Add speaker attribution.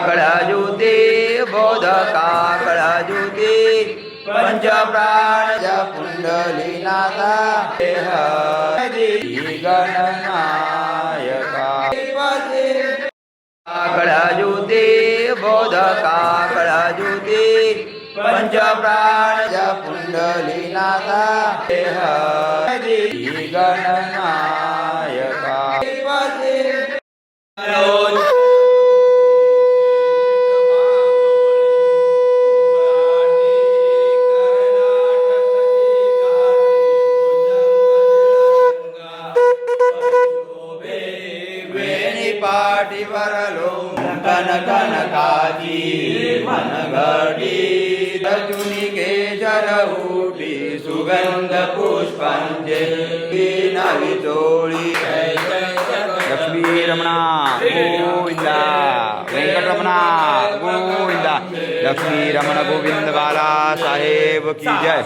Speaker 1: कळजुते बोधका कळजुते पंच प्राण पुंडलीनाथा गणनायका कळजुते बोधका कळजुते पंच प्राण पुंडलीनाथा गणनायका पाटीवरलो कन कनकाची मनगटी रजुनी केशर उठी सुगंध पुष्पांचे नवी चोळी लक्ष्मी रमणा गोविंदा वेंकटरमणा गोविंदा लक्ष्मी रमण गोविंद बाला साहेब की जय।